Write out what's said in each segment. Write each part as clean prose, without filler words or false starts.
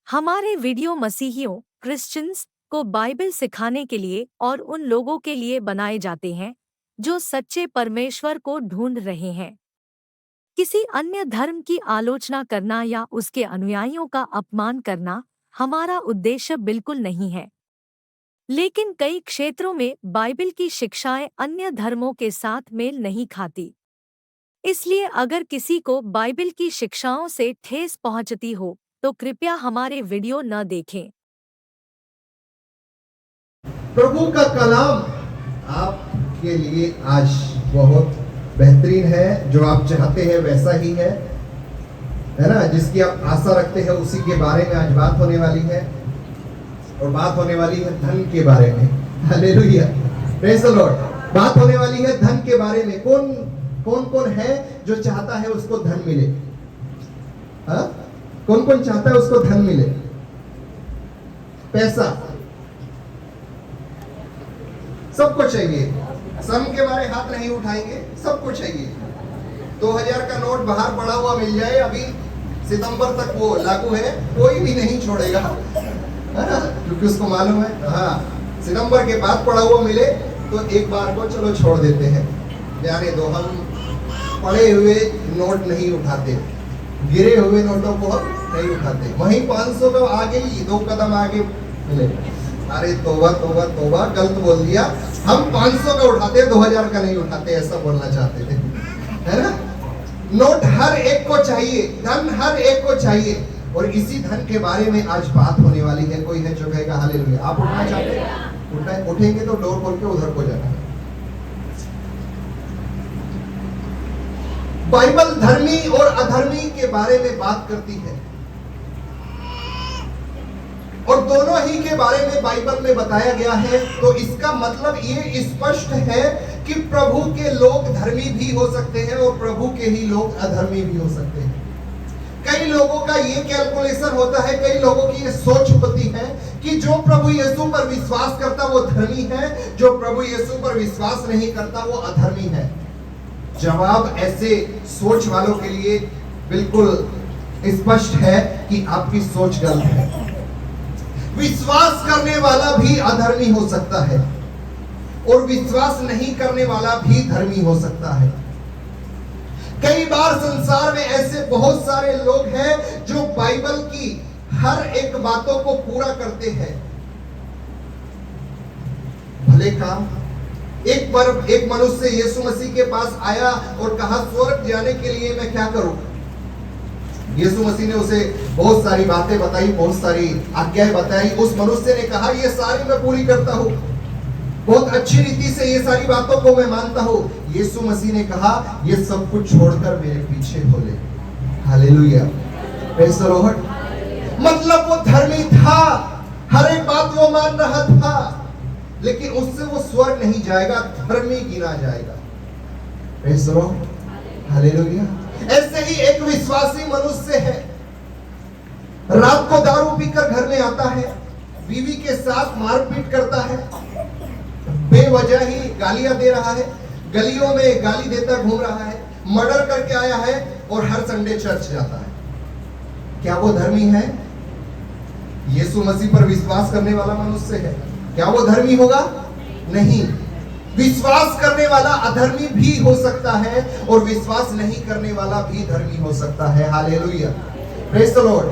हमारे video मसीहियों Christians को Bible सिखाने के लिए और उन लोगों के लिए बनाए जाते हैं जो सच्चे परमेश्वर को ढूंढ रहे हैं। किसी अन्य धर्म की आलोचना करना या उसके अनुयायियों का अपमान करना हमारा उद्देश्य बिल्कुल नहीं है। लेकिन कई क्षेत्रों में बाइबल की शिक्षाएं अन्य धर्मों के साथ मेल नहीं खाती। इसलिए अगर किसी को बाइबल की शिक्षाओं से ठेस पहुंचती हो तो कृपया हमारे वीडियो न देखें। प्रभु का कलाम आपके लिए आज बहुत बेहतरीन है। जो आप चाहते हैं वैसा ही है ना। जिसकी आप आशा रखते हैं उसी के बारे में आज बात होने वाली है, और बात होने वाली है धन के बारे में। Hallelujah, praise the Lord. बात होने वाली है धन के बारे में। कौन है जो चाहता है उसको धन मिले? कौन चाहता है उसको धन मिले? पैसा सबको चाहिए। सम के बारे हाथ नहीं उठाएंगे, सबको चाहिए। 2000 का नोट बाहर पड़ा हुआ मिल जाए, अभी सितंबर तक वो लागू है, कोई भी नहीं छोड़ेगा, है ना, क्योंकि उसको मालूम है हाँ सितंबर के बाद पड़ा हुआ मिले तो एक बार को चलो छोड़ देते हैं, जाने दो। हम पड़े हुए नोट नहीं उठाते, गिरे हुए नोटों को हम नहीं उठाते। वहीं 500 का आगे ही 2 कदम आगे मिले, अरे तोबा तोबा तोबा, गलत बोल दिया। हम 500 का उठाते, 2000 का नहीं उठाते, ऐसा बोलना चाहते थे, है ना। नोट हर एक को चाहिए, धन हर एक को चाहिए, और इसी धन के बारे में आज बात होने वाली है। कोई है जो कहेगा हालेलुया? आप उठना चाहते हैं? उठेंगे तो डोर खोल के उधर को जाना। बाइबल धर्मी और अधर्मी के बारे में बात करती है, और दोनों ही के बारे में बाइबल में बताया गया है। तो इसका मतलब ये स्पष्ट है कि प्रभु के लोग धर्मी भी हो सकते हैं और प्रभु के ही लोग अधर्मी भी हो सकते हैं। कई लोगों का ये कैलकुलेशन होता है, कई लोगों की ये सोच होती है कि जो प्रभु यीशु पर विश्वास करता वो धर्मी है, जो प्रभु यीशु पर विश्वास नहीं करता वो अधर्मी है। जवाब ऐसे सोच वालों के लिए बिल्कुल स्पष्ट है कि आपकी सोच गलत है। विश्वास करने वाला भी अधर्मी हो सकता है और विश्वास नहीं करने वाला भी धर्मी हो सकता है। कई बार संसार में ऐसे बहुत सारे लोग हैं जो बाइबल की हर एक बातों को पूरा करते हैं, भले काम। एक मनुष्य यीशु मसीह के पास आया और कहा, स्वर्ग जाने के लिए मैं क्या करूं? यीशु मसीह ने उसे बहुत सारी बातें बताई, बहुत सारी आज्ञाएं बताई। उस मनुष्य ने कहा, ये सारी मैं पूरी करता हूं, बहुत अच्छी रीति से ये सारी बातों को मैं मानता हूं। यीशु मसीह ने कहा, ये सब कुछ छोड़कर मेरे पीछे हो ले। Hallelujah, praise the Lord. मतलब वो धर्मी था, हर एक बात वो मान रहा था, लेकिन उससे वो स्वर्ग नहीं जाएगा, धर्मी गिना जाएगा। Praise the Lord, hallelujah. ऐसे ही एक विश्वासी मनुष्य है, रात को दारू पीकर घर में आता है, बीवी के साथ मारपीट करता है, बेवजह ही गालियां दे रहा है, गलियों में गाली देता घूम रहा है, मर्डर करके आया है और हर संडे चर्च जाता है। क्या वो धर्मी है? यीशु मसीह पर विश्वास करने वाला मनुष्य है, क्या वो धर्मी होगा? नहीं। विश्वास करने वाला अधर्मी भी हो सकता है और विश्वास नहीं करने वाला भी धर्मी हो सकता है। Hallelujah, praise the Lord,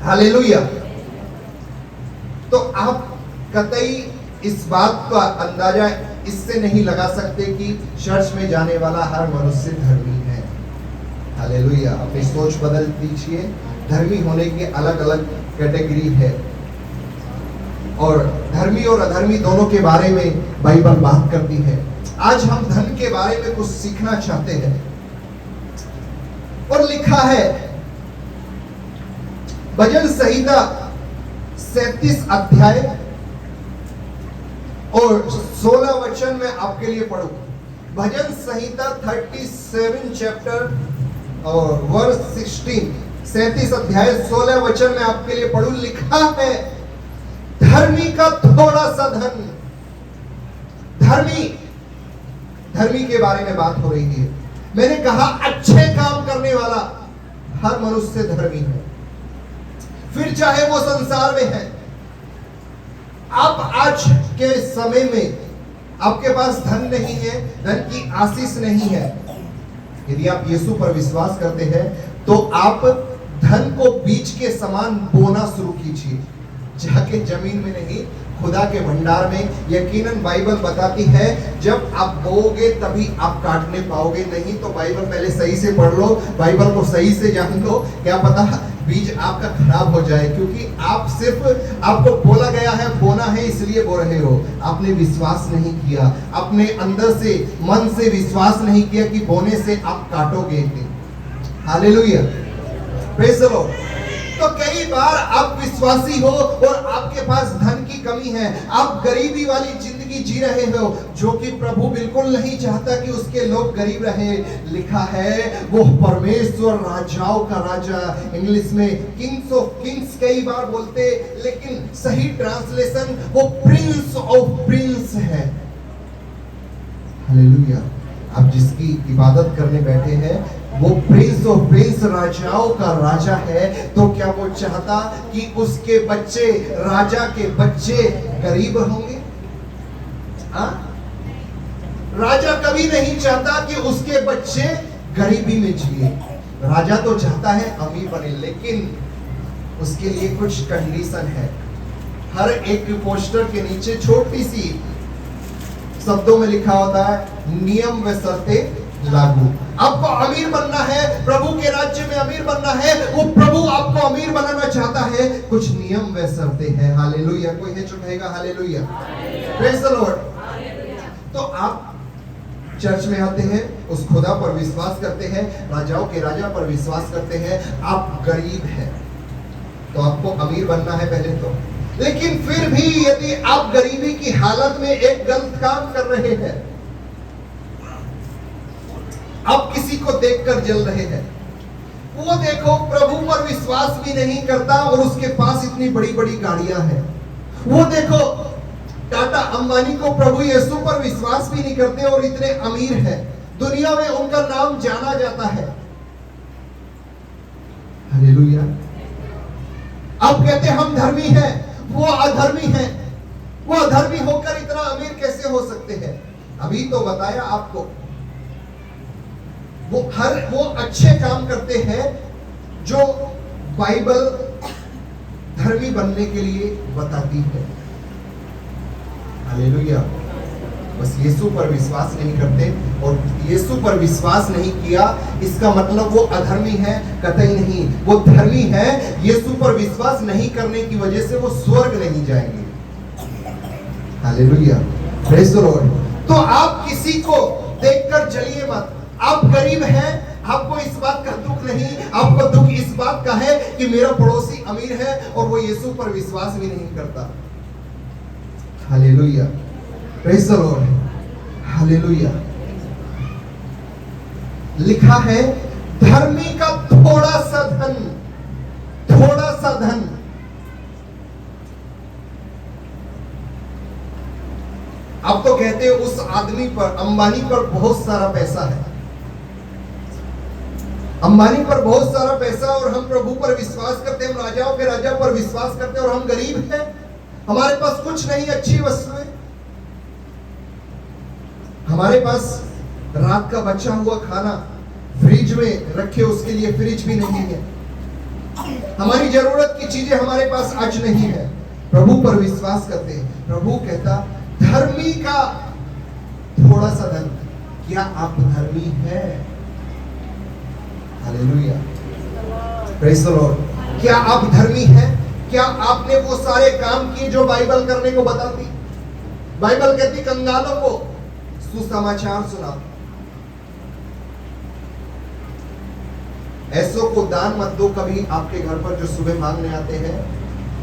hallelujah. तो आप कतई इस बात का अंदाजा इससे नहीं लगा सकते कि चर्च में जाने वाला हर मनुष्य धर्मी है। हालेलुया। अपनी सोच बदल दीजिए। धर्मी होने के अलग अलग कैटेगरी है, और धर्मी और अधर्मी दोनों के बारे में बाइबल बात करती है। आज हम धन के बारे में कुछ सीखना चाहते हैं, और लिखा है भजन संहिता 37 अध्याय और 16 वचन में आपके लिए पढ़ूं। भजन संहिता 37 चैप्टर और वर्स 16, 37 अध्याय 16 वचन में आपके लिए पढ़ूं। लिखा है, धर्मी का थोड़ा सा धन। धर्मी के बारे में बात हो रही है। मैंने कहा अच्छे काम करने वाला हर मनुष्य धर्मी है। फिर चाहे वो संसार में है। आप आज के समय में आपके पास धन नहीं है, धन की आशीष नहीं है, यदि आप यीशु पर विश्वास करते हैं तो आप धन को बीज के समान बोना शुरू कीजिए, जाके जमीन में नहीं, खुदा के भंडार में। यकीनन बाइबल बताती है जब आप बोओगे तभी आप काटने पाओगे, नहीं तो बाइबल पहले सही से पढ़ लो, बाइबल को सही से जान लो, क्या पता बीज आपका खराब हो जाए, क्योंकि आप सिर्फ आपको बोला गया है बोना है इसलिए बो रहे हो, आपने विश्वास नहीं किया, अपने अंदर से मन से विश्वास नहीं किया कि बोने से आप काटोगे। Hallelujah, praise the Lord. तो कई बार आप विश्वासी हो और आपके पास धन की कमी है, आप गरीबी वाली जिंदगी जी रहे हो, जो कि प्रभु बिल्कुल नहीं चाहता कि उसके लोग गरीब रहे। लिखा है वो परमेश्वर राजाओं का राजा, इंग्लिश में किंग्स ऑफ किंग्स कई बार बोलते, लेकिन सही ट्रांसलेशन वो प्रिंस ऑफ प्रिंस है। हालेलुया। आप जिसकी इबादत करने बैठे हैं वो प्रिंस ऑफ प्रिंस, राजाओं का राजा है, तो क्या वो चाहता कि उसके बच्चे, राजा के बच्चे गरीब होंगे? हाँ? राजा कभी नहीं चाहता कि उसके बच्चे गरीबी में जिए। राजा तो चाहता है अमीर बने, लेकिन उसके लिए कुछ कंडीशन है। हर एक पोस्टर के नीचे छोटी सी शब्दों में लिखा होता है, नियम व शर्तें लागू। आपको अमीर बनना है, प्रभु के राज्य में अमीर बनना है, वो प्रभु आपको अमीर बनाना चाहता है, कुछ नियम व शर्तें हैं। हालेलुया। कोई है जो कहेगा हालेलुया, प्रेज़ द लॉर्ड। तो आप चर्च में आते हैं, उस खुदा पर विश्वास करते हैं, राजाओं के राजा पर विश्वास करते हैं, आप गरीब हैं तो आपको अमीर बनना है पहले तो, लेकिन फिर भी यदि आप गरीबी की हालत में एक गलत काम कर रहे हैं, आप किसी को देखकर जल रहे हैं, वो देखो प्रभु पर विश्वास भी नहीं करता और उसके पास इतनी बड़ी बड़ी गाड़ियां हैं, वो देखो टाटा अंबानी को प्रभु यीशु पर विश्वास भी नहीं करते और इतने अमीर हैं, दुनिया में उनका नाम जाना जाता है। हालेलुया। आप कहते हम धर्मी हैं, वो अधर्मी हैं, वो अधर्मी होकर इतना अमीर कैसे हो सकते हैं? अभी तो बताया आपको, वो अच्छे काम करते हैं जो बाइबल धर्मी बनने के लिए बताती है। हालेलुया। बस यीशु पर विश्वास नहीं करते, और यीशु पर विश्वास नहीं किया इसका मतलब वो अधर्मी है, कतई नहीं, वो धर्मी है। यीशु पर विश्वास नहीं करने की वजह से वो स्वर्ग नहीं जाएंगे। Hallelujah, praise the Lord. तो आप किसी को देखकर जलिए मत। आप गरीब हैं, आपको इस बात का दुख नहीं, आपको दुख इस बात का है कि मेरा पड़ोसी अमीर है और वो यीशु पर विश्वास भी नहीं करता। Hallelujah, praise the Lord, hallelujah. लिखा है धर्मी का थोड़ा सा धन, थोड़ा सा धन। अब तो कहते हैं उस आदमी पर, अंबानी पर बहुत सारा पैसा है, अंबानी पर बहुत सारा पैसा, और हम प्रभु पर विश्वास करते हैं, हम राजाओं के राजा पर विश्वास करते हैं, और हम गरीब हैं, हमारे पास कुछ नहीं अच्छी वस्तुएं, हमारे पास रात का बचा हुआ खाना फ्रिज में रखे, उसके लिए फ्रिज भी नहीं है, हमारी जरूरत की चीजें हमारे पास आज नहीं है। प्रभु पर विश्वास करते हैं। प्रभु कहता धर्मी का थोड़ा सा धन। क्या आप धर्मी हैं? Hallelujah, praise the Lord. क्या आप धर्मी हैं? क्या आपने वो सारे काम किए जो बाइबल करने को बताती? बाइबल कहती कंगालों को सुसमाचार सुना, ऐसों को दान मत दो कभी आपके घर पर जो सुबह मांगने आते हैं,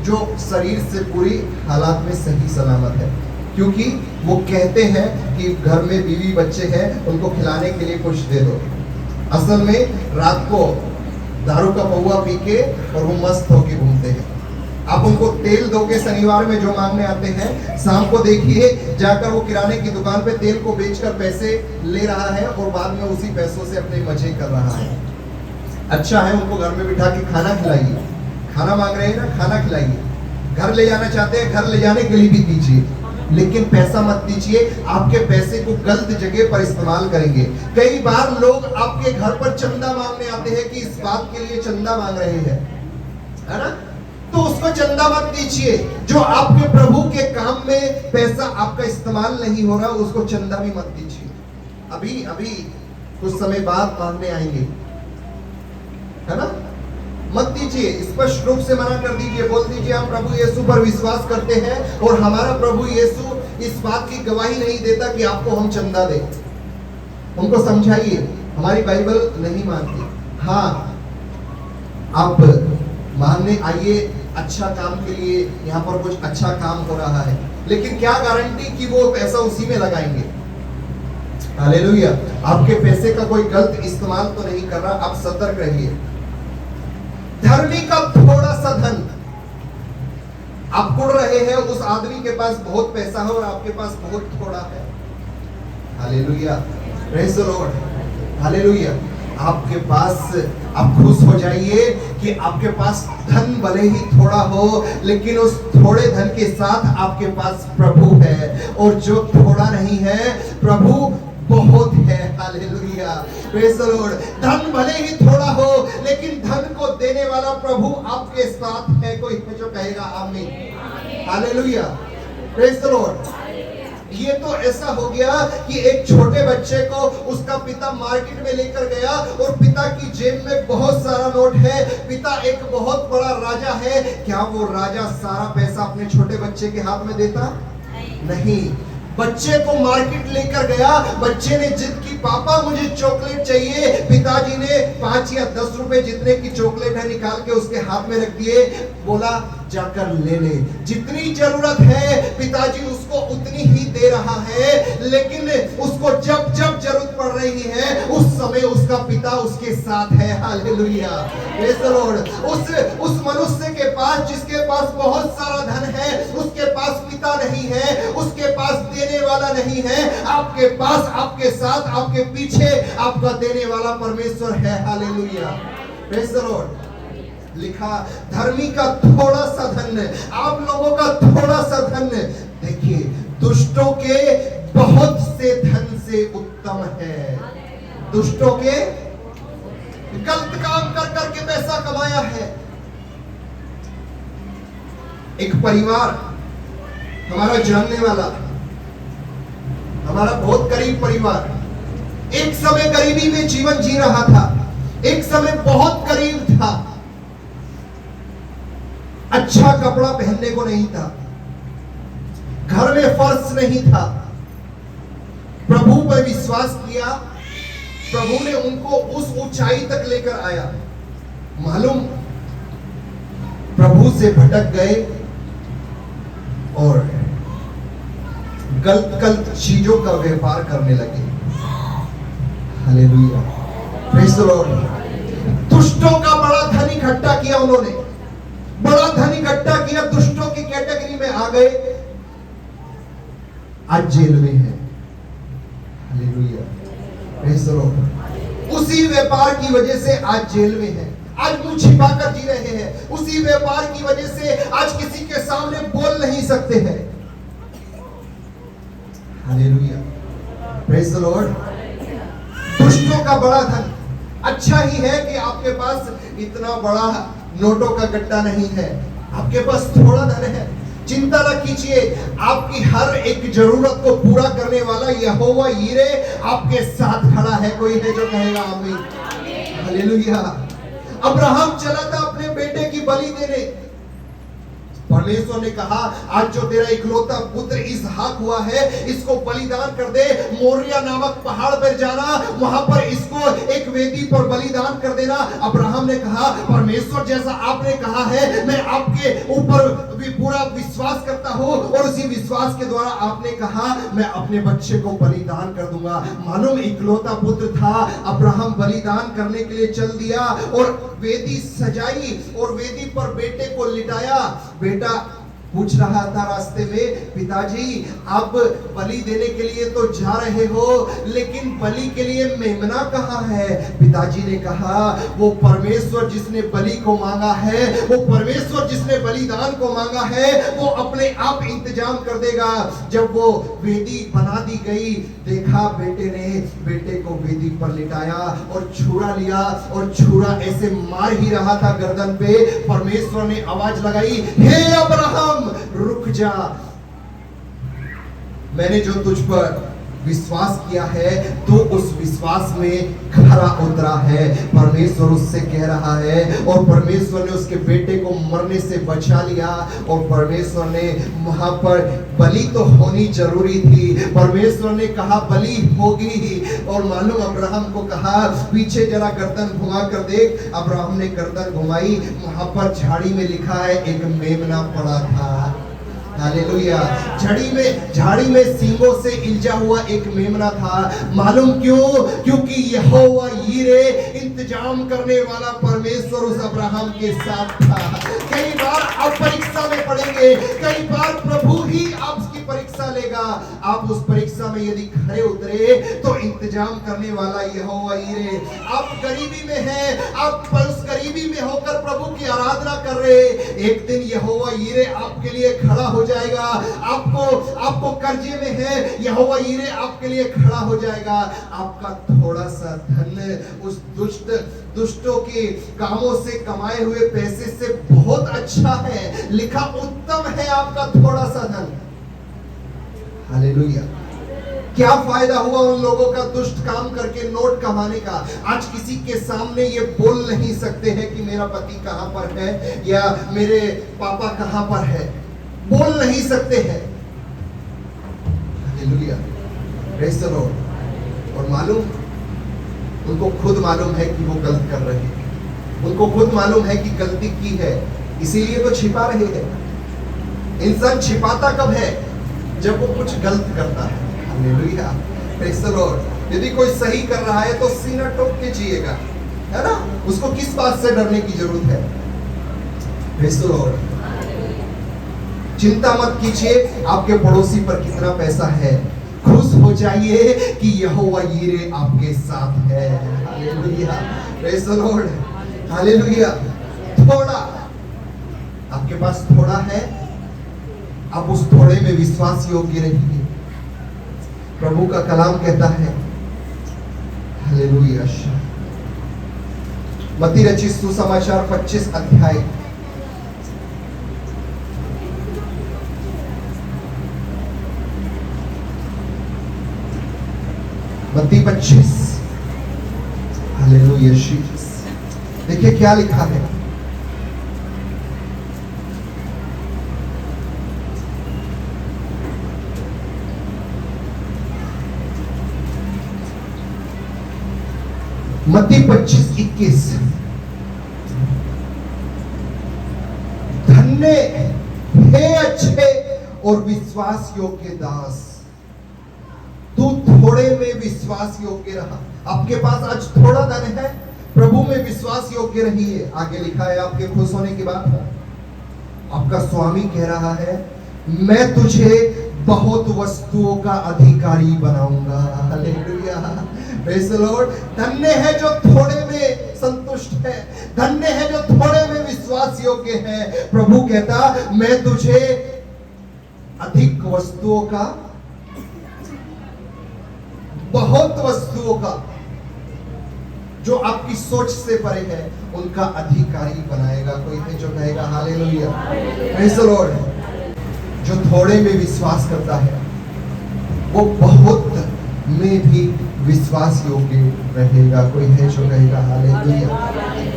जो शरीर से पूरी हालात में सही सलामत है, क्योंकि वो कहते हैं कि घर में बीवी बच्चे हैं, उनको खिलाने के लिए कुछ दे दो। असल में रात को दारू का पौवा पी के और वो मस्त होके घूमते हैं। आप उनको तेल दोगे शनिवार में जो मांगने आते हैं, शाम को देखिए जाकर वो किराने की दुकान पे तेल को बेचकर पैसे ले रहा है और बाद में उसी पैसों से अपने मजे कर रहा है। अच्छा है, उनको घर में बिठा के खाना खिलाइए, खाना मांग रहे हैं ना, खाना खिलाइए। घर ले जाना चाहते हैं, घर ले जाने के लिए भी दीजिए, लेकिन पैसा मत दीजिए। आपके पैसे को गलत जगह पर इस्तेमाल करेंगे। कई बार लोग आपके घर पर चंदा मांगने आते हैं कि इस बात के लिए चंदा मांग रहे हैं, है ना, तो उसको चंदा मत दीजिए। जो आपके प्रभु के काम में पैसा आपका इस्तेमाल नहीं हो रहा, उसको चंदा भी मत दीजिए। अभी अभी कुछ समय बाद मांगने आएंगे, है ना, मत दीजिए। स्पष्ट रूप से मना कर दीजिए, बोल दीजिए हम प्रभु यीशु पर विश्वास करते हैं और हमारा प्रभु यीशु इस बात की गवाही नहीं देता कि आपको हम चंदा दें। उनको समझाइए हमारी बाइबल नहीं मानती। हाँ, आप मांगने आइए अच्छा काम के लिए, यहाँ पर कुछ अच्छा काम हो रहा है, लेकिन क्या गारंटी कि वो पैसा उसी में लगाएंगे। हालेलुया। आपके पैसे का कोई गलत इस्तेमाल तो नहीं कर रहा, आप सतर्क रहिए। धर्मी का थोड़ा सा धन, आप कुड़ रहे हैं उस आदमी के पास बहुत पैसा है और आपके पास बहुत थोड़ा है। Hallelujah, praise the Lord, hallelujah. आपके पास आप खुश हो जाइए कि आपके पास धन भले ही थोड़ा हो, लेकिन उस थोड़े धन के साथ आपके पास प्रभु है, और जो थोड़ा नहीं है प्रभु बहुत है। Hallelujah, praise the Lord. धन भले ही थोड़ा हो, लेकिन धन को देने वाला प्रभु आपके साथ है। कोई है जो कहेगा आमीन। Hallelujah, praise the Lord. ये तो ऐसा हो गया कि एक छोटे बच्चे को उसका पिता मार्केट में लेकर गया और पिता की जेब में बहुत सारा नोट है, पिता एक बहुत बड़ा राजा है। क्या वो राजा सारा पैसा अपने छोटे बच्चे के हाथ में देता? नहीं। बच्चे को मार्केट लेकर गया, बच्चे ने जिद की पापा मुझे चॉकलेट चाहिए। पिताजी ने 5 या 10 रुपए जितने की चॉकलेट है निकाल के उसके हाथ में रख दिए, बोला जाकर ले ले, जितनी जरूरत है पिताजी उसको उतनी ही दे रहा है, लेकिन उसको जब जब जरूरत पड़ रही है उस समय उसका पिता उसके साथ है। Hallelujah, praise the Lord. उस मनुष्य के पास जिसके पास बहुत सारा धन है, उसके पास पिता नहीं है, उसके पास देने वाला नहीं है। आपके पास, आपके साथ, आपके पीछे आपका देने वाला परमेश्वर है। Hallelujah, praise the Lord. लिखा धर्मी का थोड़ा सा धन, आप लोगों का थोड़ा सा धन देखिए दुष्टों के बहुत से धन से उत्तम है। दुष्टों के गलत काम कर करके पैसा कमाया है। एक परिवार हमारा जानने वाला, हमारा बहुत करीब परिवार, एक समय गरीबी में जीवन जी रहा था, एक समय बहुत गरीब था, अच्छा कपड़ा पहनने को नहीं था, घर में फर्श नहीं था। प्रभु पर विश्वास किया, प्रभु ने उनको उस ऊंचाई तक लेकर आया। मालूम, प्रभु से भटक गए और गलत गलत चीजों का व्यापार करने लगे। Hallelujah, praise the Lord. दुष्टों का बड़ा धन इकट्ठा किया उन्होंने, बड़ा धन इकट्ठा किया, दुष्टों की कैटेगरी में आ गए, आज जेल में है। Hallelujah, praise the Lord. उसी व्यापार की वजह से आज जेल में है, आज मुंह छिपाकर जी रहे हैं। उसी व्यापार की वजह से आज किसी के सामने बोल नहीं सकते हैं। Hallelujah, praise the Lord. दुष्टों का बड़ा धन, अच्छा ही है कि आपके पास इतना बड़ा नोटों का गड्ढा नहीं है, आपके पास थोड़ा धन है। चिंता न कीजिए, आपकी हर एक जरूरत को पूरा करने वाला यहोवा यीरे आपके साथ खड़ा है। कोई है जो कहेगा आमीन। हालेलुया। अब्राहम चला था अपने बेटे की बलि देने, परमेश्वर ने कहा आज जो तेरा इकलौता पुत्र इसहाक हुआ है इसको बलिदान कर दे, मोरिया नामक पहाड़ पर जाना, वहां पर इसको एक वेदी पर बलिदान कर देना। अब्राहम ने कहा परमेश्वर जैसा आपने कहा है मैं आपके ऊपर भी पूरा विश्वास करता हूं, और उसी विश्वास के द्वारा आपने कहा मैं अपने बच्चे को बलिदान कर दूंगा। मालूम इकलौता पुत्र था, अब्राहम बलिदान करने के लिए चल दिया और वेदी सजाई और वेदी पर बेटे को लिटाया। बेटा पूछ रहा था रास्ते में, पिताजी आप बलि देने के लिए तो जा रहे हो, लेकिन बलि के लिए मेमना कहाँ है? पिताजी ने कहा, वो परमेश्वर जिसने बलि को मांगा है, वो परमेश्वर जिसने बलिदान को मांगा है, वो अपने आप इंतजाम कर देगा। जब वो वेदी बना दी गई, देखा बेटे ने बेटे को वेदी पर लिटाया और छुरा लिया, और छुरा ऐसे मार ही रहा था गर्दन पे, परमेश्वर ने आवाज लगाई, हे अब्राहम रुक जा, मैंने जो तुझ पर विश्वास किया है तो उस विश्वास में खरा उतरा है। परमेश्वर उससे कह रहा है, और परमेश्वर ने उसके बेटे को मरने से बचा लिया, और परमेश्वर ने वहां पर बलि तो होनी जरूरी थी, परमेश्वर ने कहा बलि होगी, और मालूम अब्राहम को कहा पीछे जरा गर्दन घुमा कर देख। अब्राहम ने गर्दन घुमाई, वहां पर झाड़ी में लिखा है एक मेमना पड़ा था। हालेलुया। झाड़ी में सींगों से इल्जा हुआ एक मेमना था। मालूम क्यों? क्योंकि यहोवा यीरे इंतजाम करने वाला परमेश्वर उस अब्राहम के साथ था। कई बार आप परीक्षा में पड़ेंगे, कई बार प्रभु ही आपकी परीक्षा लेगा। आप उस परीक्षा में यदि खरे उतरे तो इंतजाम करने वाला यहोवा यीरे। आप गरीबी में हैं, आप उस गरीबी में होकर प्रभु की आराधना कर रहे, एक दिन यहोवा यीरे आपके लिए खड़ा हो जाएगा। आपको कर्जे में है, यहोवा यीरे आपके लिए खड़ा हो जाएगा। आपका थोड़ा सा धन उस दुष्टों के कामों से कमाए हुए पैसे से बहुत अच्छा है, लिखा उत्तम है आपका थोड़ा सा धन। हालेलुया। क्या फायदा हुआ उन लोगों का दुष्ट काम करके नोट कमाने का? आज किसी के सामने ये बोल नहीं सकते हैं कि मेरा पति कहां पर है या मेरे पापा कहां पर है, बोल नहीं सकते हैं। Hallelujah, praise the Lord. और मालूम, उनको खुद मालूम है कि वो गलत कर रहे हैं, उनको खुद मालूम है कि गलती की है, इसीलिए तो छिपा रहे हैं। इंसान छिपाता कब है? जब वो कुछ गलत करता है। Hallelujah, praise the Lord. यदि कोई सही कर रहा है तो सीना ठोक के जिएगा, है ना? उसको किस बात से डरने की जरूरत है? Praise the Lord. चिंता मत कीजिए आपके पड़ोसी पर कितना पैसा है, खुश हो जाइए कि यहोवा यीरे आपके साथ है। Hallelujah, praise the Lord. Hallelujah. थोड़ा आपके पास थोड़ा है, आप उस थोड़े में विश्वास योग्य रहिए। प्रभु का कलाम कहता है, हालेलुया, मत्ती रचित सुसमाचार 25 अध्याय मत्ती 25। हालेलुया। देखिए क्या लिखा है। मत्ती 25:21। धन्य हे अच्छे और विश्वास योग्य दास, तू थोड़े में विश्वास योग्य रहा। आपके पास आज थोड़ा धन है, प्रभु में विश्वास योग्य रहिए। आगे लिखा है, आपके खुश होने की बात है। आपका स्वामी कह रहा है, मैं तुझे बहुत वस्तुओं का अधिकारी बनाऊंगा। Hallelujah, praise the Lord. धन्य है जो थोड़े में संतुष्ट है, धन्य है जो थोड़े में विश्वास योग्य है। प्रभु कहता, मैं तुझे अधिक वस्तुओं का, बहुत वस्तुओं का, जो आपकी सोच से परे है, उनका अधिकारी बनाएगा। कोई है जो कहेगा हालेलुया, प्रेज़ द लॉर्ड। जो थोड़े में विश्वास करता है वो बहुत में भी विश्वास योग्य रहेगा। कोई है जो कहेगा हालेलुया,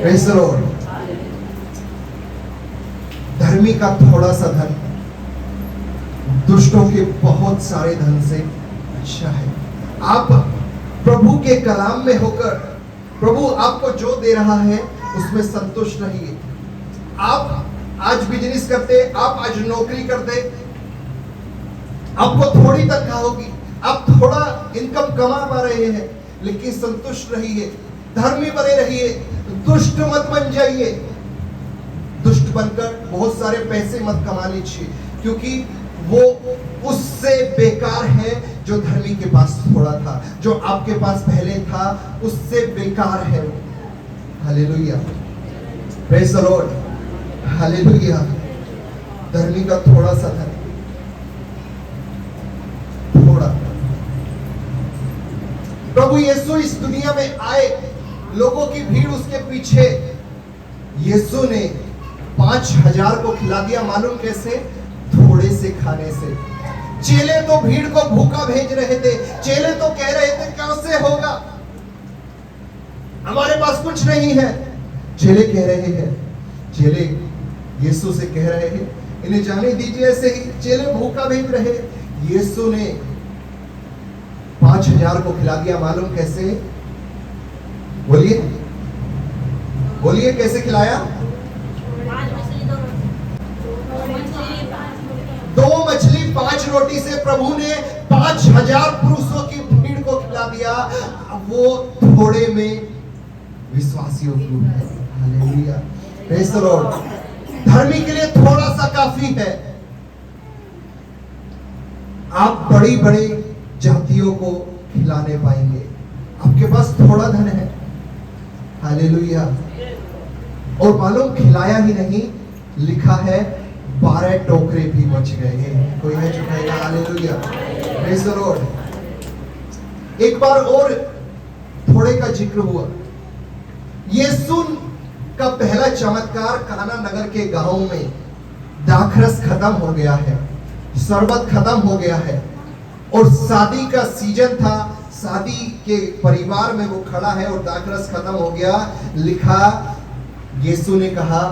प्रेज़ द लॉर्ड। धर्मी का थोड़ा सा धन दुष्टों के बहुत सारे धन से अच्छा है। आप प्रभु के कलाम में होकर प्रभु आपको जो दे रहा है उसमें संतुष्ट रहिए। आप आज बिजनेस करते, आप आज नौकरी करते, आपको थोड़ी तनख्वाह होगी, आप थोड़ा इनकम कमा पा रहे हैं, लेकिन संतुष्ट रहिए, धर्मी बने रहिए, दुष्ट मत बन जाइए। दुष्ट बनकर बहुत सारे पैसे मत कमा लीजिए। क्योंकि वो उससे बेकार है जो धर्मी के पास थोड़ा था। जो आपके पास पहले था उससे बेकार है वो। Hallelujah, praise the Lord, hallelujah. धर्मी का थोड़ा सा था, थोड़ा। प्रभु यीशु इस दुनिया में आए, लोगों की भीड़ उसके पीछे। यीशु ने 5,000 को खिला दिया, मालूम कैसे? थोड़े से खाने से। चेले तो भीड़ को भूखा भेज रहे थे, चेले तो कह रहे थे कैसे होगा, हमारे पास कुछ नहीं है। चेले कह रहे हैं, चेले यीशु से कह रहे हैं इन्हें जाने दीजिए ऐसे ही। चेले भूखा भेज रहे। यीशु ने 5,000 को खिला दिया, मालूम कैसे? बोलिए बोलिए, कैसे खिलाया? 2 मछली 5 रोटी से प्रभु ने 5,000 पुरुषों की भीड़ को खिला दिया। वो थोड़े में विश्वासियों की है। Hallelujah, praise the Lord. धर्मी के लिए थोड़ा सा काफी है। आप बड़ी बड़ी जातियों को खिलाने पाएंगे, आपके पास थोड़ा धन है। हालेलुया। और मालूम खिलाया ही नहीं, लिखा है 12 टोकरे भी बच गए हैं। कोई है जो कहेगा हालेलुया, प्रेज द लॉर्ड। एक बार और थोड़े का जिक्र हुआ। यीशु का पहला चमत्कार काना नगर के गांव में, दाखरस खत्म हो गया है, शरबत खत्म हो गया है और शादी का सीजन था। शादी के परिवार में वो खड़ा है और दाखरस खत्म हो गया। लिखा, यीशु ने कहा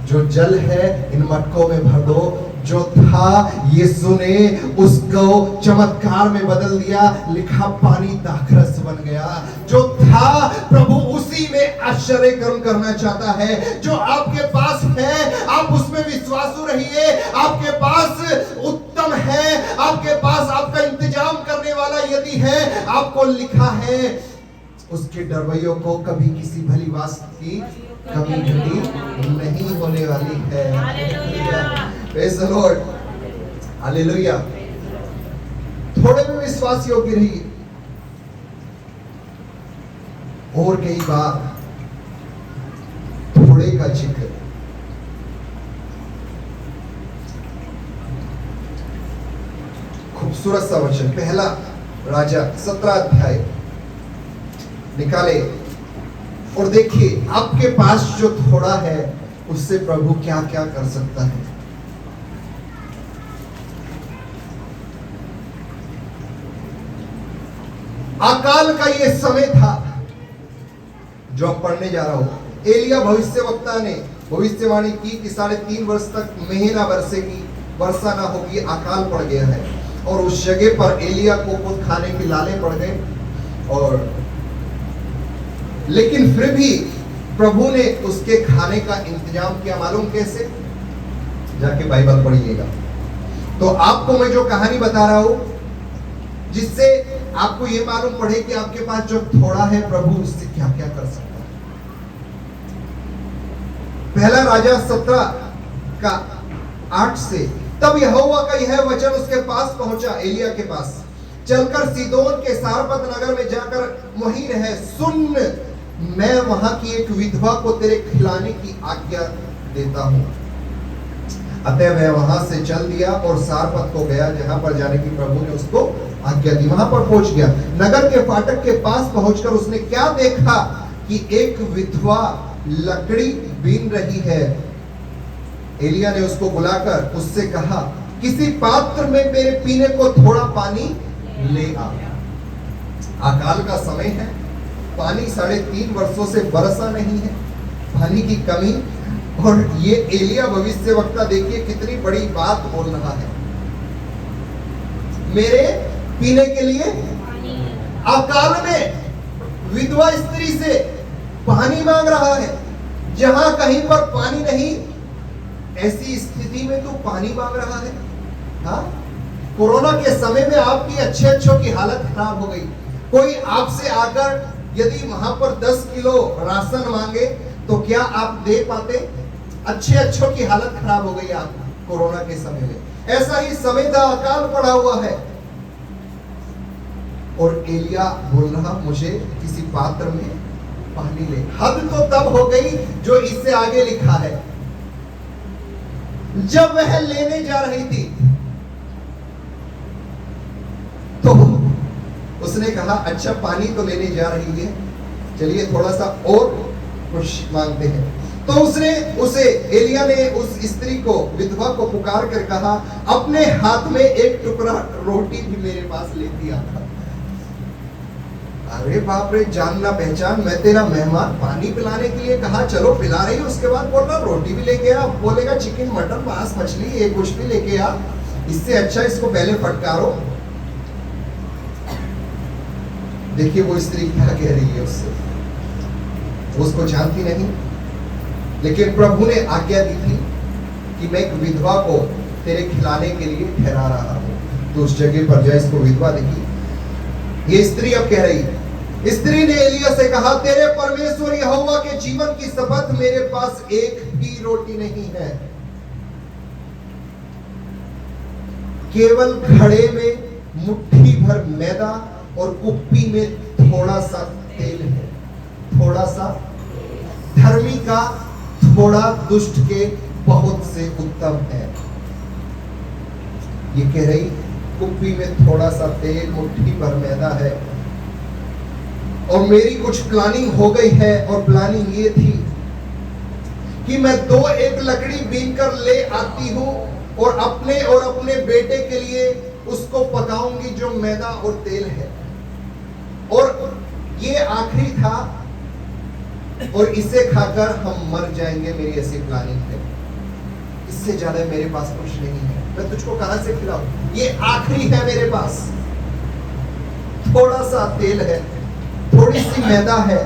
जो जल है इन मटकों में भर दो। जो था यीशु ने उसको चमत्कार में बदल दिया। लिखा पानी दाखरस बन गया। जो था प्रभु उसी में आश्चर्य कर्म करना चाहता है। जो आपके पास है आप उसमें विश्वासु रहिए। आपके पास उत्तम है, आपके पास आपका इंतजाम करने वाला यदि है, आपको लिखा है उसके डरवैयों को कभी किसी भली बात की कमी घटी नहीं होने वाली है। Praise the Lord, hallelujah. थोड़े में विश्वास योग्य रहिए। और कई बार थोड़े का जिक्र खूबसूरत सा वचन, पहला राजा 17 अध्याय निकाले और देखिए आपके पास जो थोड़ा है उससे प्रभु क्या क्या कर सकता है। अकाल का ये समय था जो हम पढ़ने जा रहा हूं। एलिया भविष्यवक्ता ने भविष्यवाणी की कि 3.5 वर्ष तक महीना बरसेगी, वर्षा ना होगी, अकाल पड़ गया है। और उस जगह पर एलिया को खुद खाने के लाले पड़ गए। और लेकिन फिर भी प्रभु ने उसके खाने का इंतजाम किया। मालूम कैसे? जाके बाइबल पढ़िएगा। तो आपको मैं जो कहानी बता रहा हूं, जिससे आपको ये मालूम पड़े कि आपके पास जो थोड़ा है प्रभु उससे क्या क्या कर सकता है। पहला राजा 17 का 8 से, तब यहोवा का यह वचन उसके पास पहुंचा, एलिया के पास, चलकर सीदोन के सारपत नगर में जाकर वहीं रहे। सुन, मैं वहां की एक विधवा को तेरे खिलाने की आज्ञा देता हूं। अतः वह वहां से चल दिया और सारपत को गया, जहां पर जाने की प्रभु ने उसको आज्ञा दी। वहां पर पहुंच गया। नगर के फाटक के पास पहुंचकर उसने क्या देखा कि एक विधवा लकड़ी बीन रही है। एलिया ने उसको बुलाकर उससे कहा, किसी पात्र में मेरे पीने को थोड़ा पानी ले आ। अकाल का समय है, पानी 3.5 वर्षों से बरसा नहीं है, पानी की कमी। और ये एलिया भविष्यवक्ता देखिए कितनी बड़ी बात बोल रहा है, मेरे पीने के लिए अकाल में विधवा स्त्री से पानी मांग रहा है। जहां कहीं पर पानी नहीं, ऐसी स्थिति में तू पानी मांग रहा है। हाँ, कोरोना के समय में आपकी अच्छों की हालत खराब हो गई। कोई आपसे आकर यदि वहां पर 10 किलो राशन मांगे तो क्या आप दे पाते? अच्छों की हालत खराब हो गई आप कोरोना के समय में। ऐसा ही समय था, अकाल पड़ा हुआ है। और एलिया बोल रहा, मुझे किसी पात्र में पानी ले। हद तो तब हो गई जो इससे आगे लिखा है। जब वह लेने जा रही थी तो उसने कहा, अच्छा पानी तो लेने जा रही है, चलिए थोड़ा सा और कुछ मांगते हैं। तो उसे एलिया ने उस स्त्री को, विधवा को पुकार कर कहा, अपने हाथ में एक टुकड़ा रोटी भी मेरे पास लेती आता। अरे बाप रे, जानना पहचान, मैं तेरा मेहमान, पानी पिलाने के लिए कहा, चलो पिला रही है, उसके बाद बोल रहा रोटी भी लेके आ, बोलेगा चिकन मटन मांस मछली ये कुछ भी लेके आ, इससे अच्छा इसको पहले फटकारो। देखिए वो स्त्री क्या कह रही है उससे, उसको जानती नहीं, लेकिन प्रभु ने आज्ञा दी थी कि मैं एक विधवा को तेरे खिलाने के लिए ठहरा रहा हूं, तो उस जगह पर जाए। इसको विधवा देखी, ये स्त्री अब कह रही, स्त्री ने एलिया से कहा, तेरे परमेश्वर यहोवा के जीवन की शपथ, मेरे पास एक भी रोटी नहीं है, केवल घड़े में मुट्ठी भर मैदा और कुप्पी में थोड़ा सा तेल है। थोड़ा सा धर्मी का थोड़ा दुष्ट के बहुत से उत्तम है। ये कह रही, कुप्पी में थोड़ा सा तेल, मुट्ठी भर मैदा है, और मेरी कुछ प्लानिंग हो गई है। और प्लानिंग ये थी कि मैं एक लकड़ी बीन कर ले आती हूं और अपने बेटे के लिए उसको पकाऊंगी, जो मैदा और तेल है, और ये आखिरी था, और इसे खाकर हम मर जाएंगे, मेरी ऐसी प्लानिंग है। इससे ज्यादा मेरे पास कुछ नहीं है, मैं तुझको कहां से खिलाऊं, ये आखिरी है मेरे पास। थोड़ा सा तेल है, थोड़ी सी मैदा है,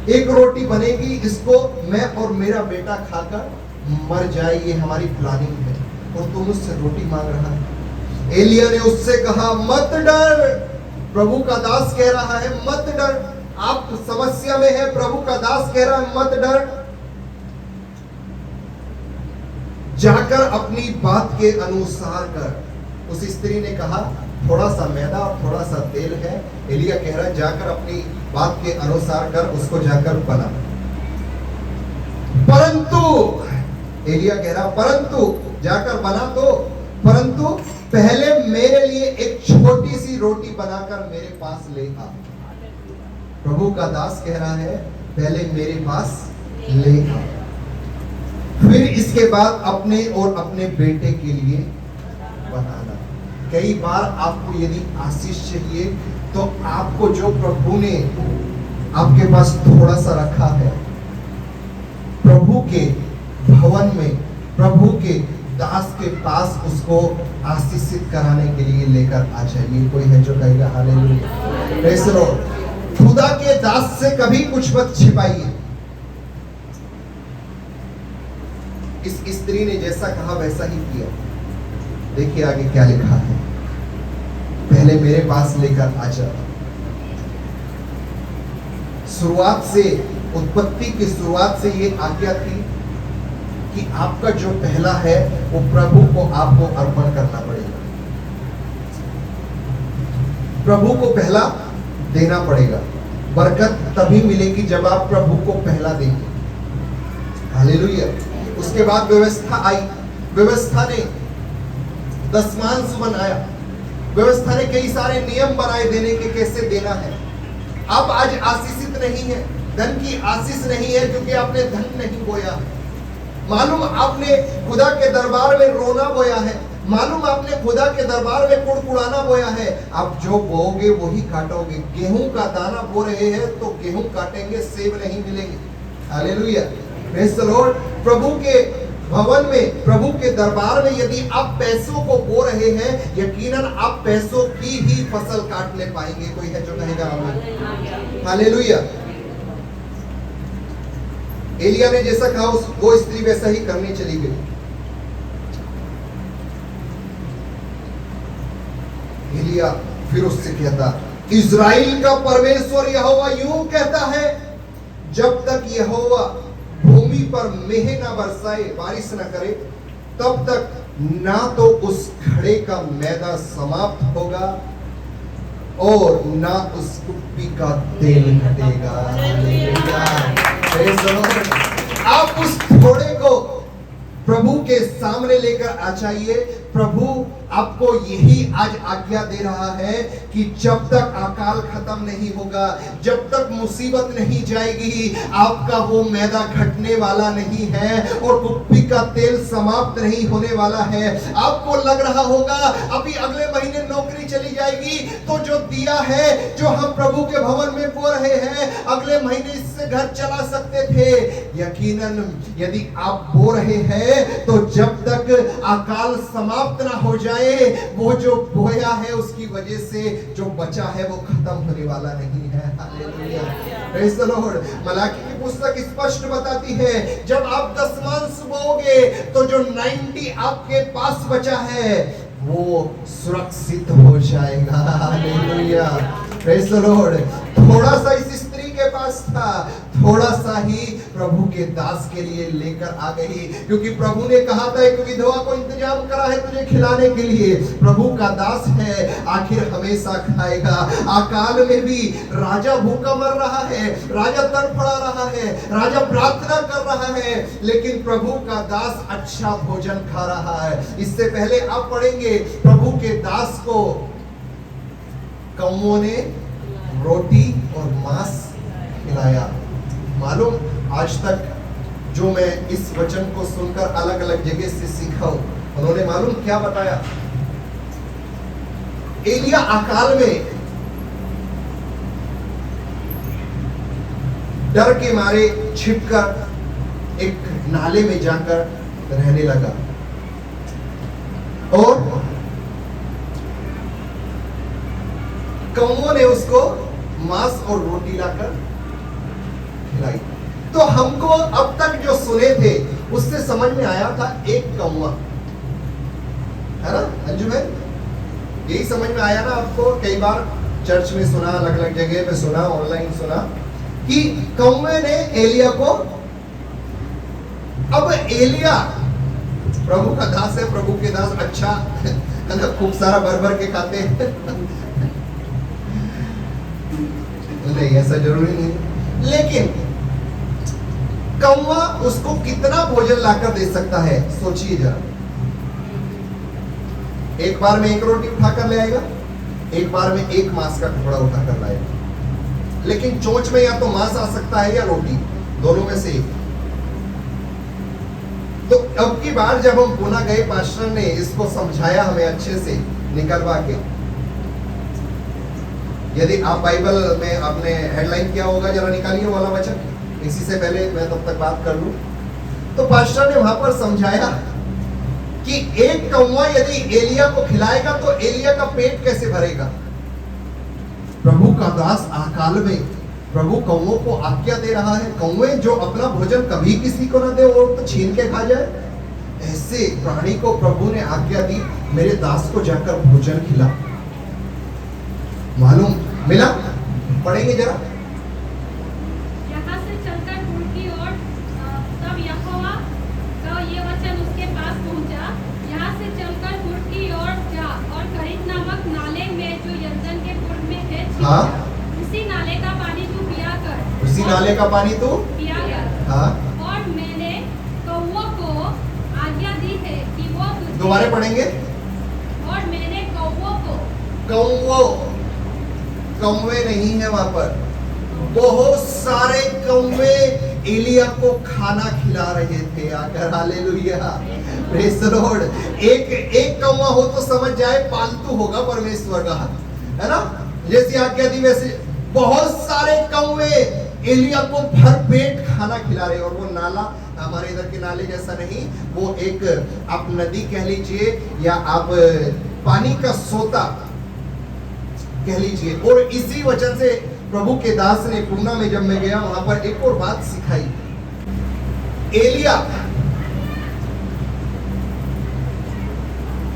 एक रोटी बनेगी, इसको मैं और मेरा बेटा खाकर मर जाए, ये हमारी प्लानिंग है, और तुम मुझसे रोटी मांग रहा है। एलिया ने उससे कहा, मत डर। प्रभु का दास कह रहा है, मत डर। आप समस्या में है, प्रभु का दास कह रहा है, मत डर। जाकर अपनी बात के अनुसार कर। उस स्त्री ने कहा, थोड़ा सा मैदा और थोड़ा सा तेल है। एलिया कह रहा है, जाकर अपनी बात के अनुसार कर, उसको जाकर बना। परंतु एलिया कह रहा, परंतु जाकर बना तो, परंतु पहले मेरे लिए एक छोटी सी रोटी बनाकर मेरे पास ले आ। प्रभु का दास कह रहा है, पहले मेरे पास ले आ, फिर इसके बाद अपने और अपने बेटे के लिए बनाना। कई बार आपको यदि आशीष चाहिए तो आपको जो प्रभु ने आपके पास थोड़ा सा रखा है, प्रभु के भवन में, प्रभु के दास के पास उसको आशीषित कराने के लिए लेकर आ जाइए। कोई है जो कहेगा हालेलुया, प्रेज़ द लॉर्ड। खुदा के दास से कभी कुछ मत छिपाइए। इस स्त्री ने जैसा कहा वैसा ही किया। देखिए आगे क्या लिखा है, पहले मेरे पास लेकर आ जा। शुरुआत से, उत्पत्ति की शुरुआत से ये आज्ञा थी कि आपका जो पहला है वो प्रभु को आपको अर्पण करना पड़ेगा, प्रभु को पहला देना पड़ेगा। बरकत तभी मिलेगी जब आप प्रभु को पहला देंगे। हालेलुया। उसके बाद व्यवस्था आई, व्यवस्था ने दशमांश बनाया, व्यवस्था ने कई सारे नियम बनाए देने के, कैसे देना है। अब आज आशीषित नहीं है, धन की आशीष नहीं है, क्योंकि आपने धन नहीं बोया। मालूम आपने खुदा के दरबार में रोना बोया है, मालूम आपने खुदा के दरबार में कुड़कुड़ाना बोया है। आप जो बोओगे वही काटोगे। गेहूं का दाना बो रहे हैं तो गेहूं काटेंगे, सेब नहीं मिलेंगे। Hallelujah, praise the Lord. प्रभु के भवन में, प्रभु के दरबार में यदि आप पैसों को बो रहे हैं, यकीनन आप पैसों की ही फसल काटने पाएंगे। कोई है जो कहेगा आमीन। हालेलुया। एलिया ने जैसा कहा, वो स्त्री वैसा ही करने चली गई। एलिया फिर उससे कहता, इज़राइल का परमेश्वर यहोवा यूं कहता है, जब तक यहोवा भूमि पर मेह न बरसाए, बारिश न करे, तब तक ना तो उस घड़े का मैदा समाप्त होगा और ना उस कुप्पी का तेल घटेगा। Praise the Lord। आप उस घोड़े को प्रभु के सामने लेकर आ जाइए। प्रभु आपको यही आज आज्ञा दे रहा है कि जब तक अकाल खत्म नहीं होगा, जब तक मुसीबत नहीं जाएगी, आपका वो मैदा घटने वाला नहीं है और कुप्पी का तेल समाप्त नहीं होने वाला है। आपको लग रहा होगा अभी अगले महीने नौकरी चली जाएगी, तो जो दिया है, जो हम प्रभु के भवन में बो रहे हैं, अगले महीने इससे घर चला सकते थे। यकीनन यदि आप बो रहे हैं तो जब तक अकाल समाप्त ना हो जाए, वो जो बोया है उसकी वजह से जो बचा है वो खत्म होने वाला नहीं है। Hallelujah, praise the Lord. Malachi की पुस्तक स्पष्ट बताती है, जब आप दशमांश बोओगे तो जो 90 आपके पास बचा है वो सुरक्षित हो जाएगा। Hallelujah, praise the Lord. थोड़ा सा इस स्त्री के पास था, थोड़ा सा ही प्रभु के दास के लिए लेकर आ गई, क्योंकि प्रभु ने कहा था एक विधवा को इंतजाम करा है तुझे खिलाने के लिए। प्रभु का दास है, आखिर हमेशा खाएगा। अकाल में भी राजा भूखा मर रहा है, राजा तड़फड़ा रहा है, राजा प्रार्थना कर रहा है, लेकिन प्रभु का दास अच्छा भोजन खा रहा है। इससे पहले आप पढ़ेंगे प्रभु के दास को कौवों ने रोटी और मांस खिलाया। मालूम, आज तक जो मैं इस वचन को सुनकर अलग अलग जगह से सीखा हूं, उन्होंने मालूम क्या बताया? एलिया अकाल में डर के मारे छिपकर एक नाले में जाकर रहने लगा और कौवों ने उसको मांस और रोटी लाकर खिलाई। तो हमको अब तक जो सुने थे उससे समझ में आया था एक कौवा, है ना अंजुमन? यही समझ में आया ना आपको? कई बार चर्च में सुना, अलग अलग जगह पे सुना, ऑनलाइन सुना कि कौवे ने एलिया को, अब एलिया प्रभु का दास है, प्रभु के दास अच्छा है ना, खूब सारा भर भर के खाते हैं नहीं, ऐसा जरूरी नहीं, लेकिन कौवा उसको कितना भोजन लाकर दे सकता है सोचिए जरा। एक बार में एक रोटी उठाकर ले आएगा, एक बार में एक मांस का टुकड़ा उठाकर लाएगा, लेकिन चोंच में या तो मांस आ सकता है या रोटी, दोनों में से एक। तो अब की बार जब हम पुणे गए, पास्टर ने इसको समझाया हमें अच्छे से निकलवा के। यदि आप बाइबल में आपने हेडलाइन किया होगा, जरा निकालिए वाला वचन, इसी से पहले मैं तब तक बात कर लूं। तो पास्टर ने वहां पर समझाया कि एक कौवा यदि एलिया को खिलाएगा तो एलिया का पेट कैसे भरेगा। प्रभु का दास अकाल में प्रभु कौवों को आज्ञा दे रहा है, कौवे जो अपना भोजन कभी किसी को न दे और तो छीन के खा जाए, ऐसे प्राणी को प्रभु ने आज्ञा दी मेरे दास को जाकर भोजन खिला। मालूम मिला? पढ़ेंगे जरा। यहाँ से चलकर दूर की ओर तब यहोवा का ये वचन उसके पास पहुंचा, यहाँ से चलकर दूर की ओर जा और करीत नामक नाले में जो यर्दन के पूर्व में है छिप हाँ? जा। उसी नाले का पानी तू पिया कर। उसी नाले का पानी तो पिया कर। हाँ? और मैंने कौवों को आज्ञा दी है कि वो तुझे- दोबारा पढ़ेंगे। और मैंने कौवों को, कौवे नहीं है वहां पर, बहुत सारे कौवे एलिया को खाना खिला रहे थे आकर। Hallelujah, praise the Lord. एक कौवा हो तो समझ जाए पालतू होगा परमेश्वर का, है ना? जैसी आज्ञा दी वैसे बहुत सारे कौवे एलिया को भरपेट खाना खिला रहे। और वो नाला हमारे इधर के नाले जैसा नहीं, वो एक आप नदी कह लीजिए या आप पानी का सोता कह लीजिए। और इसी वजह से प्रभु के दास ने पुणे में जब मैं गया वहां पर एक और बात सिखाई। एलिया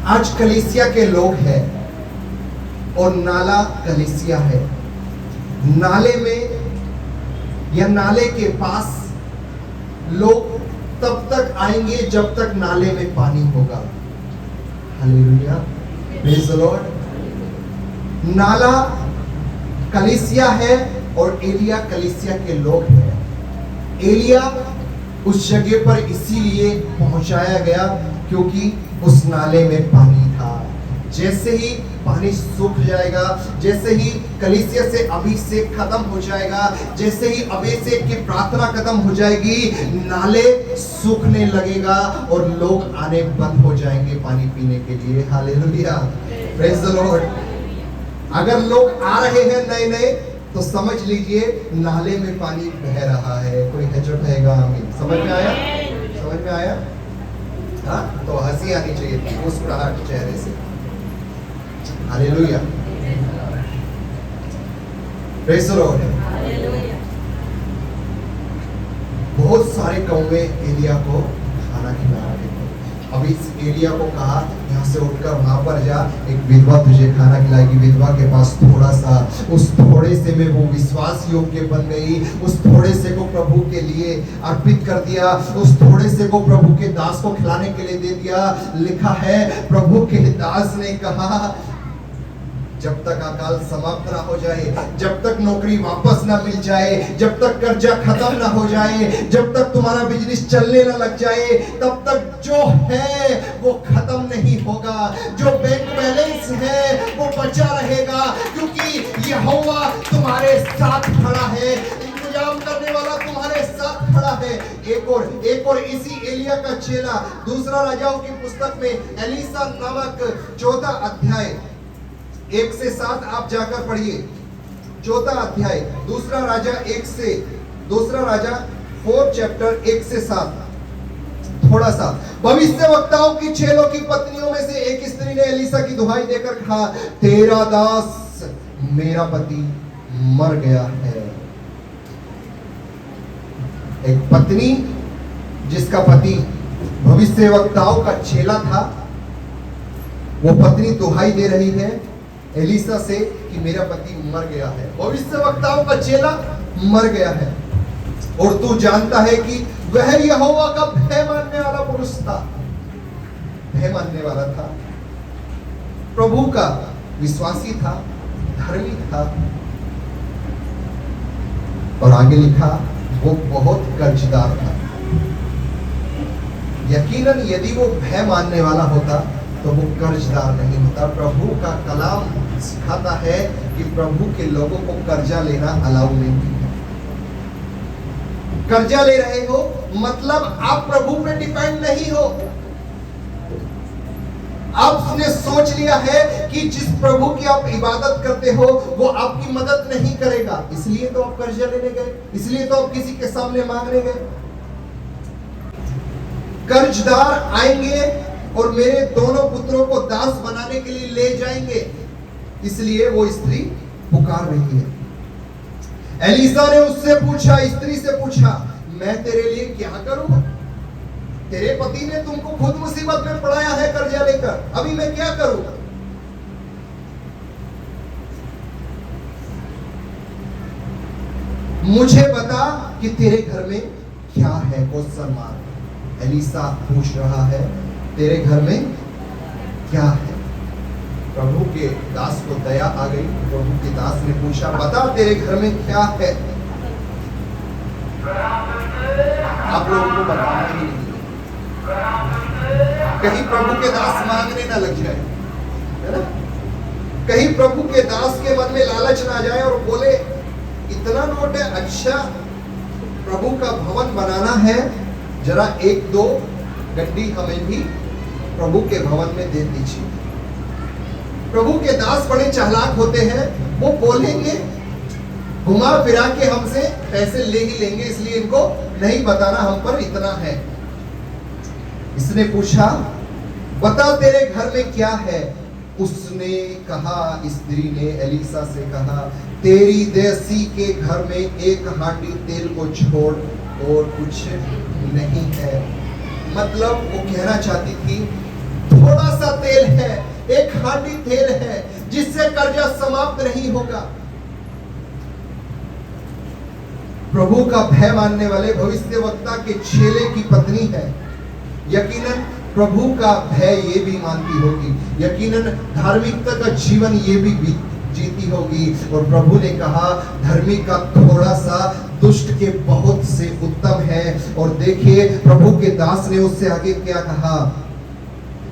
आज कलीसिया के लोग हैं और नाला कलीसिया है। नाले में या नाले के पास लोग तब तक आएंगे जब तक नाले में पानी होगा। Hallelujah, praise the Lord. नाला कलीसिया है और एलिया कलीसिया के लोग हैं। एलिया उस जगह पर इसीलिए पहुंचाया गया क्योंकि उस नाले में पानी था। जैसे ही पानी सूख जाएगा, जैसे ही कलीसिया से अभिषेक खत्म हो जाएगा, जैसे ही अभिषेक की प्रार्थना खत्म हो जाएगी, नाले सूखने लगेगा और लोग आने बंद हो जाएंगे पानी पीने के लिए। Hallelujah, praise the Lord. अगर लोग आ रहे हैं नए नए तो समझ लीजिए नाले में पानी बह रहा है। कोई हेजो कहेगा आमीन। समझ में आया? समझ में आया? हाँ, तो हंसी आनी चाहिए थी मुस्कुराहट चेहरे से। Hallelujah, praise the Lord. बहुत सारे कौवे एलिया को खाना खिला रहे थे। अब इस एलिया को कहा यहाँ से उठकर वहां पर जा, एक विधवा तुझे खाना खिलाएगी। विधवा के पास थोड़ा सा, उस थोड़े से में वो विश्वास योग्य बन गई। उस थोड़े से को प्रभु के लिए अर्पित कर दिया, उस थोड़े से को प्रभु के दास को खिलाने के लिए दे दिया। लिखा है प्रभु के दास ने कहा जब तक अकाल समाप्त ना हो जाए, जब तक नौकरी वापस ना मिल जाए, जब तक कर्जा खत्म ना हो जाए, जब तक तुम्हारा बिजनेस चलने ना लग जाए, तब तक जो है वो खत्म नहीं होगा। जो बैंक बैलेंस है वो बचा रहेगा, क्योंकि यहोवा तुम्हारे साथ खड़ा है, इंतजाम करने वाला तुम्हारे साथ खड़ा है। एक और इसी एलिया का चेला दूसरा राजाओं की पुस्तक में एलीसा नामक 14 अध्याय 1 से 7 आप जाकर पढ़िए। 14 अध्याय दूसरा राजा 4 चैप्टर 1 से 7। थोड़ा सा भविष्य वक्ताओं की चेलों की पत्नियों में से एक स्त्री ने एलीसा की दुहाई देकर कहा, तेरा दास मेरा पति मर गया है। एक पत्नी जिसका पति भविष्य वक्ताओं का चेला था, वो पत्नी दुहाई दे रही है एलीसा से कि मेरा पति मर गया है। भविष्य वक्ताओं का चेला मर गया है और तू जानता है कि वह यहोवा का भय मानने वाला पुरुष था। भय मानने वाला था, प्रभु का विश्वासी था, धर्मी था। और आगे लिखा वो बहुत कर्जदार था। यकीनन यदि वो भय मानने वाला होता तो वो कर्जदार नहीं होता। प्रभु का कलाम सिखाता है कि प्रभु के लोगों को कर्जा लेना अलाउ नहीं है। कर्जा ले रहे हो मतलब आप प्रभु पे डिपेंड नहीं हो। आपने सोच लिया है कि जिस प्रभु की आप इबादत करते हो वो आपकी मदद नहीं करेगा, इसलिए तो आप कर्जा लेने गए, इसलिए तो आप किसी के सामने मांगने गए। कर्जदार आएंगे और मेरे दोनों पुत्रों को दास बनाने के लिए ले जाएंगे, इसलिए वो स्त्री पुकार रही है। एलीसा ने उससे पूछा, स्त्री से पूछा, मैं तेरे लिए क्या करूं? तेरे पति ने तुमको खुद मुसीबत में पड़ाया है कर्जा लेकर, अभी मैं क्या करूं? मुझे बता कि तेरे घर में क्या है? Question mark. एलीसा पूछ रहा है तेरे घर में क्या है? प्रभु के दास को दया आ गई। प्रभु के दास ने पूछा, बता तेरे घर में क्या है? आप लोगों को बताना ही नहीं, कहीं प्रभु के दास मांगने ना लग जाए, है ना? कहीं प्रभु के दास के मन में लालच ना जाए और बोले इतना नोट है, अच्छा प्रभु का भवन बनाना है, जरा 1-2 गड्डी हमें भी प्रभु के भवन में दे दीजिए। प्रभु के दास बड़े चालाक होते हैं, वो बोलेंगे घुमा फिरा के हमसे पैसे ले ही लेंगे, इसलिए इनको नहीं बताना हम पर इतना है। इसने पूछा, बता तेरे घर में क्या है? उसने कहा, स्त्री ने एलीसा से कहा, तेरी देसी के घर में 1 हांडी तेल को छोड़ और कुछ नहीं है। मतलब वो कहना चाहती थी थोड़ा सा तेल है, 1 हांडी तेल है, जिससे कर्जा समाप्त नहीं होगा। प्रभु का भय मानने वाले भविष्यवक्ता के चेले की पत्नी है। यकीनन प्रभु का भय ये भी मानती होगी, यकीनन धार्मिकता का जीवन ये भी जीती होगी। और प्रभु ने कहा धर्मी का थोड़ा सा दुष्ट के बहुत से उत्तम है। और देखिए प्रभु के दास ने उससे आगे क्या कहा।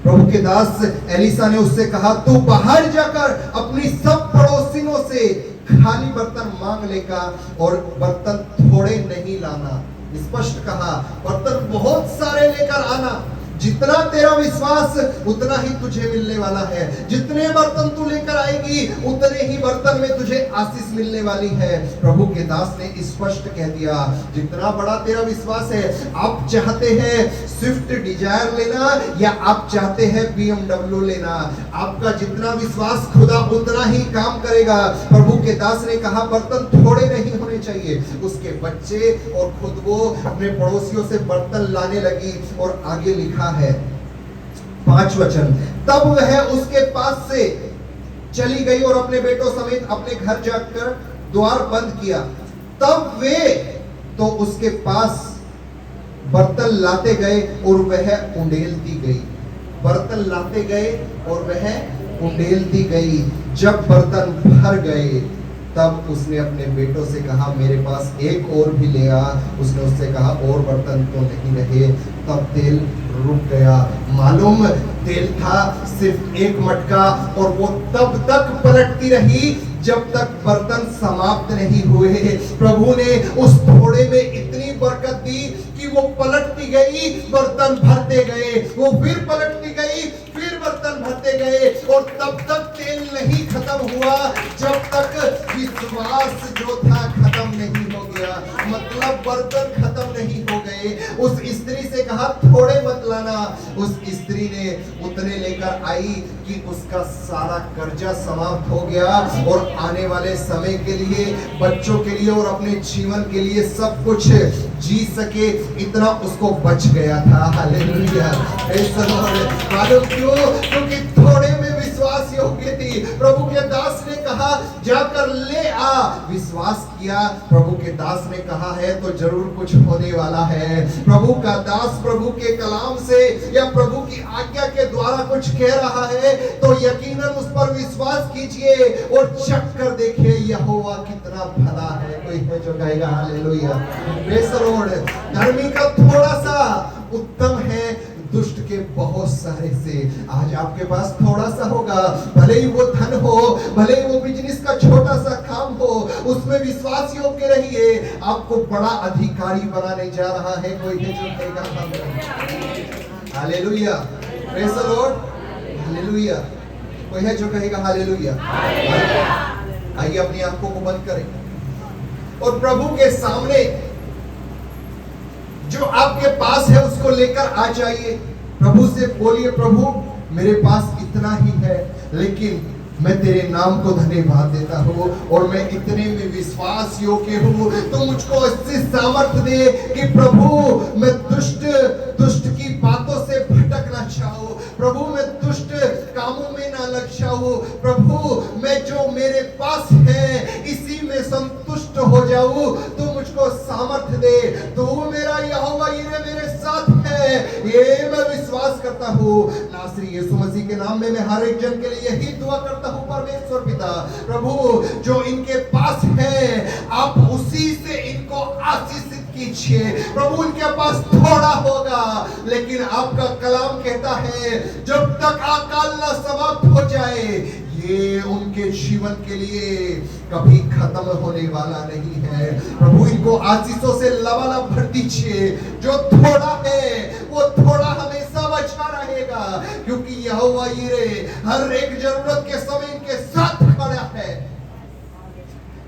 प्रभु के दास एलिसा ने उससे कहा, तू बाहर जाकर अपनी सब पड़ोसियों से खाली बर्तन मांग लेगा और बर्तन थोड़े नहीं लाना। स्पष्ट कहा, बर्तन बहुत सारे लेकर आना। जितना तेरा विश्वास उतना ही तुझे मिलने वाला है। जितने बर्तन तू लेकर आएगी उतने ही बर्तन में तुझे आशीष मिलने वाली है। प्रभु के दास ने स्पष्ट कह दिया, जितना बड़ा तेरा विश्वास है, आप चाहते हैं स्विफ्ट डिजायर लेना या आप चाहते हैं BMW लेना, आपका जितना विश्वास खुदा उतना ही काम करेगा। प्रभु के दास ने कहा बर्तन थोड़े नहीं होने चाहिए। उसके बच्चे और खुद वो अपने पड़ोसियों से बर्तन लाने लगी। और आगे लिखा है 5 वचन, तब वह उसके पास से चली गई और अपने बेटों समेत अपने घर जाकर द्वार बंद किया। तब वे तो उसके पास बर्तन लाते गए और वह उंडेलती गई। बर्तन लाते गए और वह उंडेलती गई। जब बर्तन भर गए तब उसने अपने बेटों से कहा, मेरे पास एक और भी ले आ। उसने उससे कहा, और बर्तन तो नहीं रहे। तब तेल रुक गया। मालूम तेल था सिर्फ एक मटका और वो तब तक पलटती रही जब तक बर्तन समाप्त नहीं हुए। प्रभु ने उस थोड़े में इतनी बरकत दी कि वो पलटती गई, बर्तन भरते गए, वो फिर पलटती गई, फिर बर्तन भरते गए। और तब तक तेल नहीं खत्म हुआ जब तक विश्वास जो था खत्म नहीं हो गया। मतलब बर्तन खत्म नहीं हो गए। उस स्त्री से कहा थोड़े मत लाना। उस स्त्री ने उतने लेकर आई कि उसका सारा कर्जा समाप्त हो गया और आने वाले समय के लिए, बच्चों के लिए और अपने जीवन के लिए सब कुछ जी सके इतना उसको बच गया था। हालेलुया। मालूम क्यों? क्योंकि थोड़े में विश्वास योग्य थी। प्रभु के दास ने कहा जाकर ले आ। विश्वास किया। प्रभु के दास ने कहा है तो जरूर कुछ होने वाला है। प्रभु का दास प्रभु के कलाम से या प्रभु की आज्ञा के द्वारा कुछ कह रहा है तो यकीनन उस पर विश्वास कीजिए और चख कर देखिए यहोवा कितना भला है। कोई है जो कहेगा हालेलुया। Praise the Lord. धर्मी का थोड़ा सा उत्तम है दुष्ट के बहुत सारे से। आज आपके पास थोड़ा सा होगा, भले ही वो धन हो, भले ही वो बिजनेस का छोटा सा काम हो, उसमें विश्वास योग्य रहिए, आपको बड़ा अधिकारी बनाने जा रहा है। कोई है जो कहेगा hallelujah. Praise the Lord. Hallelujah. कोई है जो कहेगा हालेलुया। आइए अपनी आंखों को बंद करें और प्रभु के सामने जो आपके पास है उसको लेकर आ जाइए। प्रभु से बोलिए, प्रभु मेरे पास इतना ही है लेकिन मैं तेरे नाम को धन्यवाद देता हूँ और मैं इतने में विश्वास योग्य हूँ। तो मुझको ऐसी सामर्थ्य दे कि प्रभु मैं दुष्ट की बातों से भटक ना चाहूँ। प्रभु मैं दुष्ट कामों में ना लग जाऊँ। प्रभु मैं जो मेरे पास है इसी में संतुष्ट हो जाऊँ। तो मुझको सामर्थ्य दे। तू मेरा यहोवा यीरे मेरे साथ है, ये मैं विश्वास करता हूँ। नासरी यीशु मसीह के नाम में मैं हर एक जन के लिए यही दुआ करता हूँ। परमेश्वर पिता, प्रभु जो इनके पास है आप उसी से इनको आशीषित कीजिए। प्रभु इनके पास थोड़ा होगा लेकिन आपका कलाम कहता है जब तक अकाल न समाप्त हो जाए ये उनके जीवन के लिए कभी खत्म होने वाला नहीं है। प्रभु इनको आशीषों से लबालब भर दीजिए। जो थोड़ा है वो थोड़ा हमेशा बचा रहेगा क्योंकि यहोवा यीरे हर एक जरूरत के समय इनके साथ खड़ा है।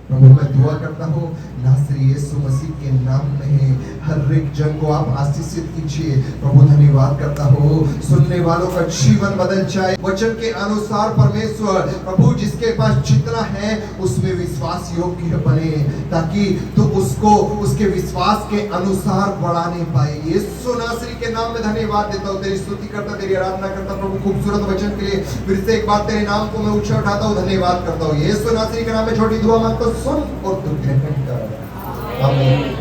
प्रभु मैं दुआ करता हूँ नासरी यीशु मसीह के नाम में हर एक जन को आप आशीषित कीजिए। प्रभु धन्यवाद करता हूँ सुनने वालों का जीवन बदल जाए वचन के अनुसार। परमेश्वर प्रभु जिसके पास जितना है उसमें विश्वास योग्य बने ताकि तो उसको उसके विश्वास के अनुसार बढ़ाने पाए। यीशु नासरी के नाम में धन्यवाद देता हूँ, तेरी स्तुति करता, तेरी आराधना करता। प्रभु खूबसूरत वचन के लिए फिर से एक बार तेरे नाम को मैं ऊंचा उठाता हूँ, धन्यवाद करता हूँ। यीशु नासरी के नाम में छोटी दुआ मांगता हूँ, सुन और तू ग्रहण कर। आमीन।